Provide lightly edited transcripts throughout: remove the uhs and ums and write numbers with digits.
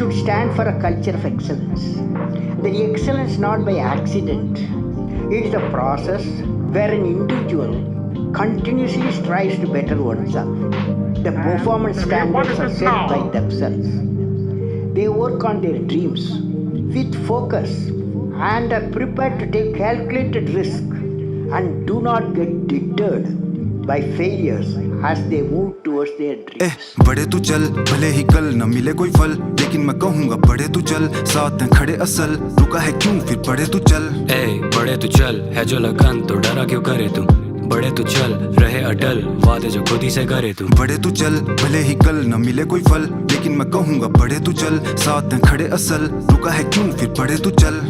should stand for a culture of excellence. The excellence not by accident. It is a process where an individual continuously strives to better oneself. The performance standards are set by themselves. They work on their dreams with focus and are prepared to take calculated risk and do not get deterred by failures as they move towards their dreams. बड़े तू चल, भले ही कल न मिले कोई फल, लेकिन मैं कहूँगा बड़े तू चल, साथ में खड़े असल, रुका है क्यों फिर बड़े तू चल। बड़े तू चल, है जो लगन तो डरा क्यों करे तू, बड़े तू चल, रहे अटल, वादे जो खुद ही से करे तू। बड़े तू चल, भले ही कल न मिले कोई फल, लेकिन मैं कहूँगा बड़े तू चल, साथ में खड़े असल, रुका है क्यों फिर बड़े तू चल।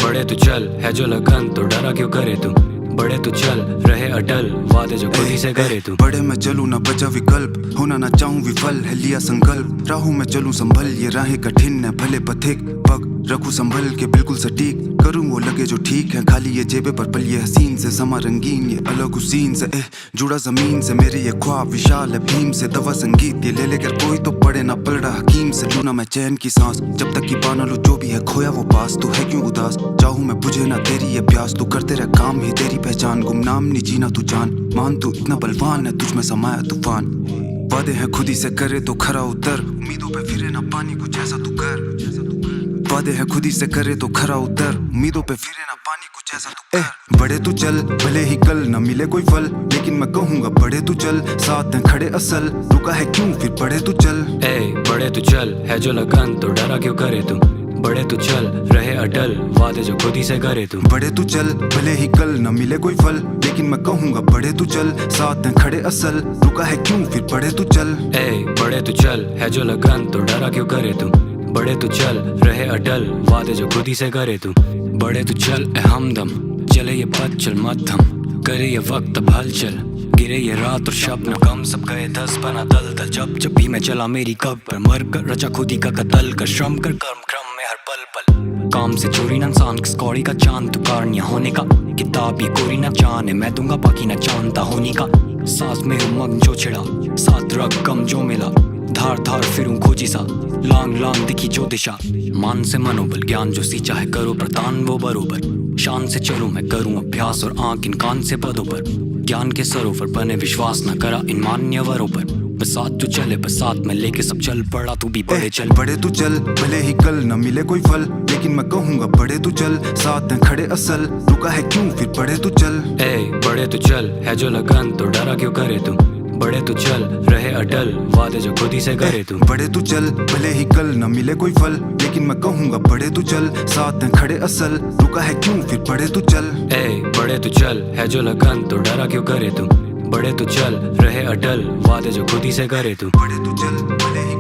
बड़े तू चल, है जो लगन तो डरा क्यों करे तू, बड़े तू चल, रहे अटल, वादे जो खुद ही से करे तू। बड़े मैं चलूं ना बचा विकल्प, होना ना चाहूं विफल, है लिया संकल्प, राहों में चलूं संभल, ये राहें कठिन है भले पथिक, पग रखूं संभल के बिल्कुल सटीक, करूं वो लगे जो ठीक है, खाली ये जेबे पर पल ये हसीन से, समा रंगीन ये अलग हुसीन से, जुड़ा जमीन से, मेरे ये ख्वाब विशाल है भीम से, दवा संगीत ये ले लेकर कोई तो पड़े ना पलड़ा हकीम से, लूं ना मैं चैन की सांस, जब तक की पाना लो जो भी है खोया वो पास, तू है क्यों उदास, चाहूं मैं बुझे ना तेरी ये प्यास, तू करते रह काम ही तेरी पहचान, गुमनाम नहीं जीना तू जान, मान तू इतना बलवान है, तुझ में समाया तूफान, वादे हैं खुद ही से करे तो खरा उतर, उम्मीदों पे फिरे ना पानी कुछ ऐसा तू कर, वादे हैं खुद ही से करे तो खरा उतर, उम्मीदों पे फिरे ना पानी कुछ ऐसा तू कर। बड़े तू चल, भले ही कल न मिले कोई फल, लेकिन मैं कहूँगा बड़े तू चल, साथ में खड़े असल, रुका है क्यों फिर बड़े तू चल। बड़े तू चल, है जो लगन तो डरा क्यों करे तू, बड़े तू चल, रहे अटल, वादे जो खुद ही से करे तू। बड़े तू चल, भले ही कल न मिले कोई फल, लेकिन मैं कहूँगा बड़े तू चल, साथ में खड़े असल, रुका है क्यों फिर बड़े तू चल। बड़े तू चल, है जो लगन तो डरा क्यों करे तू, बड़े तू चल, रहे अटल, वादे जो खुद ही से करे तू। बड़े तू चल ए हमदम, चले ये पथ चल मध्यम, करे ये वक्त अब हलचल, गिरे ये रात और शब्द कम सब गए 10 बना दल, जब भी मैं चला मेरी कब पर मर कर रचा खुदी का कत्ल कर, श्रम कर कर्म क्रम में हर पल पल, काम से चोरी न इंसान किस कौड़ी का चांद तू कारनिया होने का, किताब ये कोरी न जाने मैं दूंगा बाकी न जानता होने का, सांस में हूँ मग्न जो छिड़ा, साथ रग कम जो मिला, धार धार फिरूं खोजी सा, लांग लांग दिखी जो दिशा, मान से मनोबल ज्ञान जो सींचा है करो प्रतान वो बरोबर, शान से चलूं मैं करूं अभ्यास और आंख इन कान से पदों पर, ज्ञान के सरोवर बने विश्वास न करा इन मान्यवरों पर, बसात जो चले बसात में लेके सब चल पड़ा तू भी बड़े चल। बड़े तू चल, भले ही कल न मिले कोई फल, लेकिन मैं कहूँगा बड़े तू चल, साथ में खड़े असल, रुका है क्यों फिर बड़े तू चल। बड़े तू चल, है जो लगन तो डरा क्यों करे तू, बड़े तू चल, रहे अटल, वादे जो खुद ही से करे तू। बड़े तू चल, भले ही कल न मिले कोई फल, लेकिन मैं कहूँगा बड़े तू चल, साथ में खड़े असल, रुका है क्यों फिर बड़े तू चल। बड़े तू चल, है जो लगन तो डरा क्यों करे तू, बड़े तू चल, रहे अटल, वादे जो खुद ही से करे तू। बड़े तू चल, भले ही